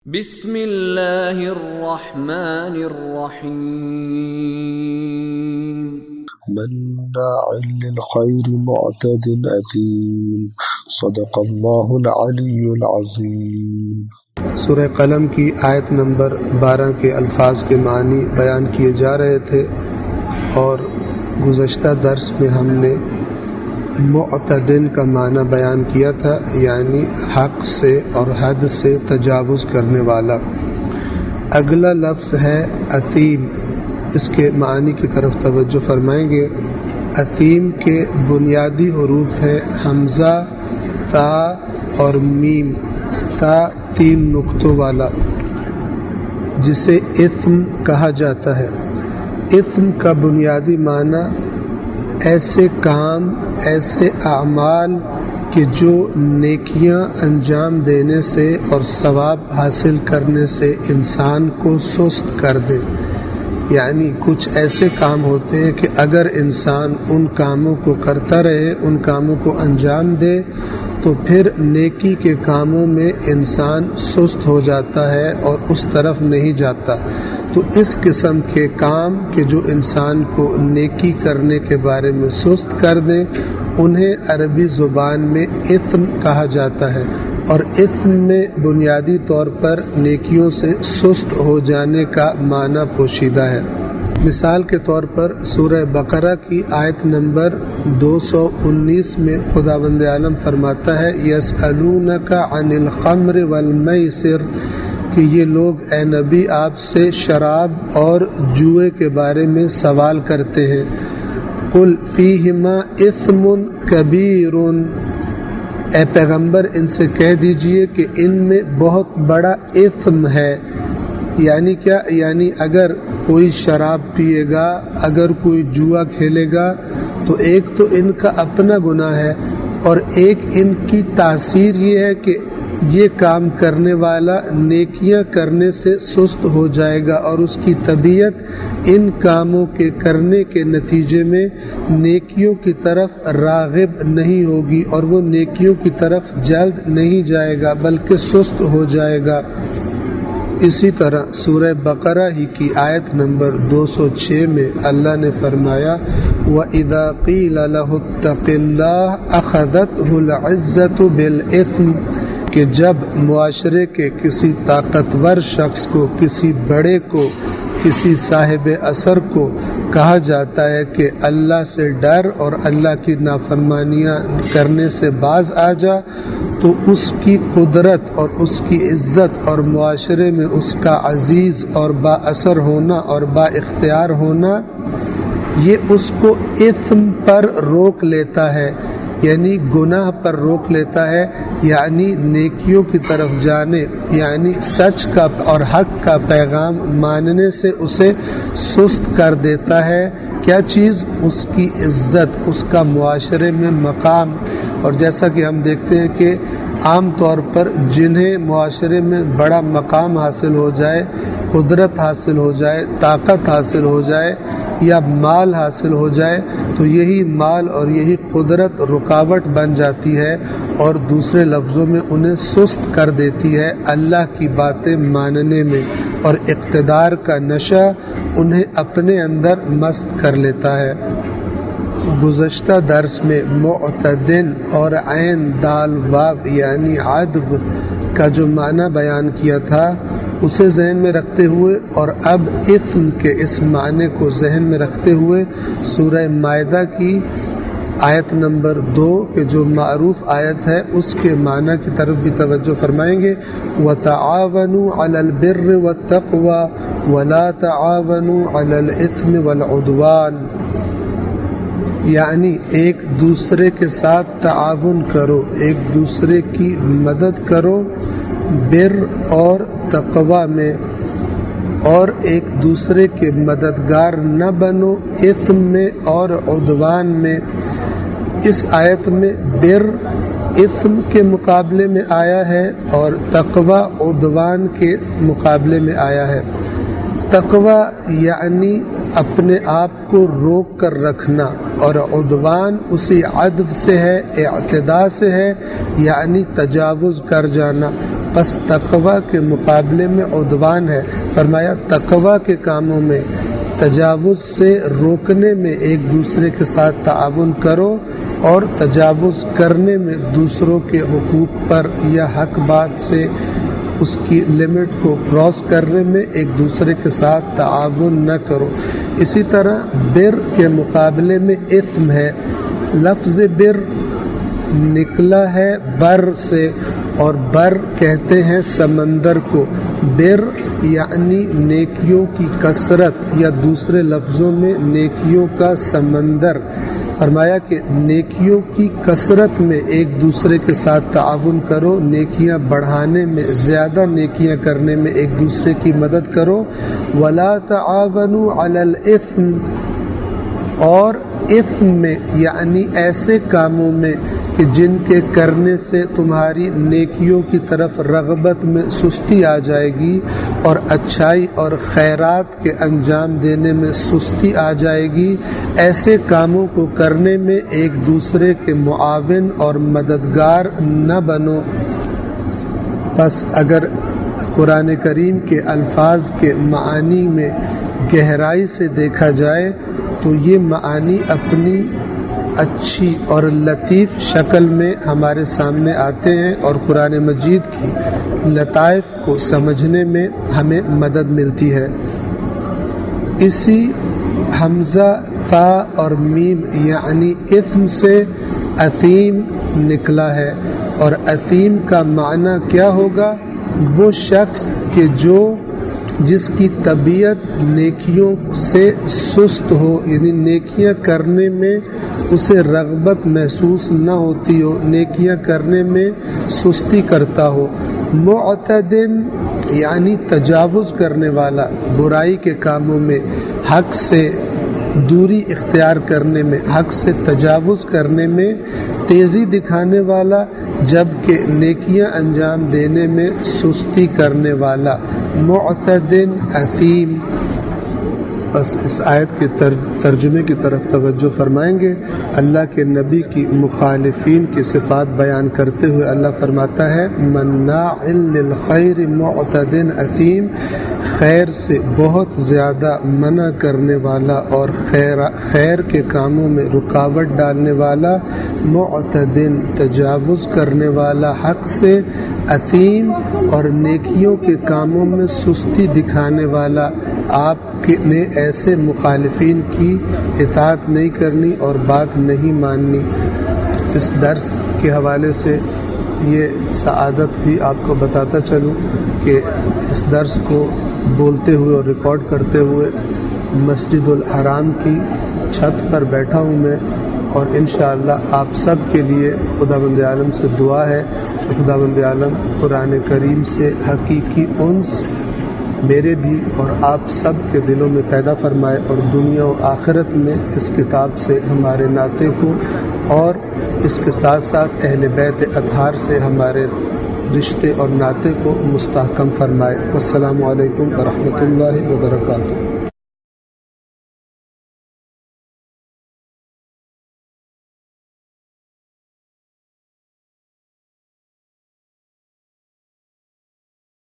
بسم اللہ الرحمن الرحیم مناع للخیر معتد اثیم صدق اللہ العلی العظیم۔ سورہ قلم کی آیت نمبر 12 کے الفاظ کے معنی بیان کیے جا رہے تھے، اور گزشتہ درس میں ہم نے معتدن کا معنی بیان کیا تھا، یعنی حق سے اور حد سے تجاوز کرنے والا۔ اگلا لفظ ہے اثیم، اس کے معنی کی طرف توجہ فرمائیں گے۔ اثیم کے بنیادی حروف ہیں حمزہ، تا اور میم۔ تا 3 نقطوں والا، جسے اثم کہا جاتا ہے۔ اثم کا بنیادی معنی ایسے کام، ایسے اعمال کہ جو نیکیاں انجام دینے سے اور ثواب حاصل کرنے سے انسان کو سست کر دے۔ یعنی کچھ ایسے کام ہوتے ہیں کہ اگر انسان ان کاموں کو کرتا رہے، ان کاموں کو انجام دے، تو پھر نیکی کے کاموں میں انسان سست ہو جاتا ہے اور اس طرف نہیں جاتا۔ تو اس قسم کے کام کہ جو انسان کو نیکی کرنے کے بارے میں سست کر دیں، انہیں عربی زبان میں اثم کہا جاتا ہے، اور اثم میں بنیادی طور پر نیکیوں سے سست ہو جانے کا معنی پوشیدہ ہے۔ مثال کے طور پر سورہ بقرہ کی آیت نمبر 219 میں خداوند عالم فرماتا ہے یسألونک عن الخمر والمیسر، کہ یہ لوگ اے نبی آپ سے شراب اور جوئے کے بارے میں سوال کرتے ہیں۔ قل فیہما اثم کبیر، اے پیغمبر ان سے کہہ دیجئے کہ ان میں بہت بڑا اثم ہے۔ یعنی کیا؟ یعنی اگر کوئی شراب پیے گا، اگر کوئی جوا کھیلے گا، تو ایک تو ان کا اپنا گناہ ہے، اور ایک ان کی تاثیر یہ ہے کہ یہ کام کرنے والا نیکیاں کرنے سے سست ہو جائے گا، اور اس کی طبیعت ان کاموں کے کرنے کے نتیجے میں نیکیوں کی طرف راغب نہیں ہوگی، اور وہ نیکیوں کی طرف جلد نہیں جائے گا بلکہ سست ہو جائے گا۔ اسی طرح سورہ بقرہ ہی کی آیت نمبر 206 میں اللہ نے فرمایا وَإِذَا قِيلَ لَهُ اتَّقِ اللَّهَ أَخَذَتْهُ الْعِزَّةُ بِالْإِثْمِ، کہ جب معاشرے کے کسی طاقتور شخص کو، کسی بڑے کو، کسی صاحب اثر کو کہا جاتا ہے کہ اللہ سے ڈر اور اللہ کی نافرمانیاں کرنے سے باز آ جا، تو اس کی قدرت اور اس کی عزت اور معاشرے میں اس کا عزیز اور با اثر ہونا اور با اختیار ہونا، یہ اس کو اثم پر روک لیتا ہے، یعنی گناہ پر روک لیتا ہے، یعنی نیکیوں کی طرف جانے، یعنی سچ کا اور حق کا پیغام ماننے سے اسے سست کر دیتا ہے۔ کیا چیز؟ اس کی عزت، اس کا معاشرے میں مقام۔ اور جیسا کہ ہم دیکھتے ہیں کہ عام طور پر جنہیں معاشرے میں بڑا مقام حاصل ہو جائے، قدرت حاصل ہو جائے، طاقت حاصل ہو جائے یا مال حاصل ہو جائے، تو یہی مال اور یہی قدرت رکاوٹ بن جاتی ہے، اور دوسرے لفظوں میں انہیں سست کر دیتی ہے اللہ کی باتیں ماننے میں، اور اقتدار کا نشہ انہیں اپنے اندر مست کر لیتا ہے۔ گزشتہ درس میں معتدن اور عین دال واو یعنی عدو کا جو معنی بیان کیا تھا، اسے ذہن میں رکھتے ہوئے، اور اب اثم کے اس معنی کو ذہن میں رکھتے ہوئے سورہ مائدہ کی آیت نمبر 2 کہ جو معروف آیت ہے، اس کے معنی کی طرف بھی توجہ فرمائیں گے۔ وَتَعَاوَنُوا عَلَى الْبِرِّ وَالتَّقْوَى وَلَا تَعَاوَنُوا عَلَى الْإِثْمِ وَالْعُدْوَانِ، یعنی ایک دوسرے کے ساتھ تعاون کرو، ایک دوسرے کی مدد کرو بر اور تقوی میں، اور ایک دوسرے کے مددگار نہ بنو اثم میں اور عدوان میں۔ اس آیت میں بر اثم کے مقابلے میں آیا ہے، اور تقوی عدوان کے مقابلے میں آیا ہے۔ تقوی یعنی اپنے آپ کو روک کر رکھنا، اور عدوان اسی عدو سے ہے، اعتداء سے ہے، یعنی تجاوز کر جانا۔ بس تقوی کے مقابلے میں عدوان ہے۔ فرمایا تقوی کے کاموں میں تجاوز سے روکنے میں ایک دوسرے کے ساتھ تعاون کرو، اور تجاوز کرنے میں دوسروں کے حقوق پر یا حق بات سے اس کی لمٹ کو کراس کرنے میں ایک دوسرے کے ساتھ تعاون نہ کرو۔ اسی طرح بر کے مقابلے میں اثم ہے۔ لفظ بر نکلا ہے بر سے، اور بر کہتے ہیں سمندر کو۔ بر یعنی نیکیوں کی کثرت، یا دوسرے لفظوں میں نیکیوں کا سمندر۔ فرمایا کہ نیکیوں کی کثرت میں ایک دوسرے کے ساتھ تعاون کرو، نیکیاں بڑھانے میں، زیادہ نیکیاں کرنے میں ایک دوسرے کی مدد کرو۔ وَلَا تَعَاوَنُوا عَلَى الْإِثْمِ، اور اثم میں یعنی ایسے کاموں میں کہ جن کے کرنے سے تمہاری نیکیوں کی طرف رغبت میں سستی آ جائے گی، اور اچھائی اور خیرات کے انجام دینے میں سستی آ جائے گی، ایسے کاموں کو کرنے میں ایک دوسرے کے معاون اور مددگار نہ بنو۔ بس اگر قرآن کریم کے الفاظ کے معانی میں گہرائی سے دیکھا جائے تو یہ معانی اپنی اچھی اور لطیف شکل میں ہمارے سامنے آتے ہیں، اور قرآن مجید کی لطائف کو سمجھنے میں ہمیں مدد ملتی ہے۔ اسی حمزہ تا اور میم یعنی اثم سے اثیم نکلا ہے، اور اثیم کا معنی کیا ہوگا؟ وہ شخص کہ جس کی طبیعت نیکیوں سے سست ہو، یعنی نیکیاں کرنے میں اسے رغبت محسوس نہ ہوتی ہو، نیکیاں کرنے میں سستی کرتا ہو۔ معتدن یعنی تجاوز کرنے والا، برائی کے کاموں میں حق سے دوری اختیار کرنے میں، حق سے تجاوز کرنے میں تیزی دکھانے والا، جبکہ نیکیاں انجام دینے میں سستی کرنے والا۔ معتدن اثیم۔ بس اس آیت کے ترجمے کی طرف توجہ فرمائیں گے۔ اللہ کے نبی کی مخالفین کی صفات بیان کرتے ہوئے اللہ فرماتا ہے مناع للخیر معتد اثیم، خیر سے بہت زیادہ منع کرنے والا اور خیر کے کاموں میں رکاوٹ ڈالنے والا، معتدن تجاوز کرنے والا حق سے، اثیم اور نیکیوں کے کاموں میں سستی دکھانے والا۔ آپ نے ایسے مخالفین کی اطاعت نہیں کرنی اور بات نہیں ماننی۔ اس درس کے حوالے سے یہ سعادت بھی آپ کو بتاتا چلوں کہ اس درس کو بولتے ہوئے اور ریکارڈ کرتے ہوئے مسجد الحرام کی چھت پر بیٹھا ہوں میں، اور انشاءاللہ آپ سب کے لیے خداوند عالم سے دعا ہے کہ خداوند عالم قرآن کریم سے حقیقی انس میرے بھی اور آپ سب کے دلوں میں پیدا فرمائے، اور دنیا و آخرت میں اس کتاب سے ہمارے ناطے کو، اور اس کے ساتھ ساتھ اہل بیت اطہار سے ہمارے رشتے اور ناطے کو مستحکم فرمائے۔ والسلام علیکم ورحمۃ اللہ وبرکاتہ۔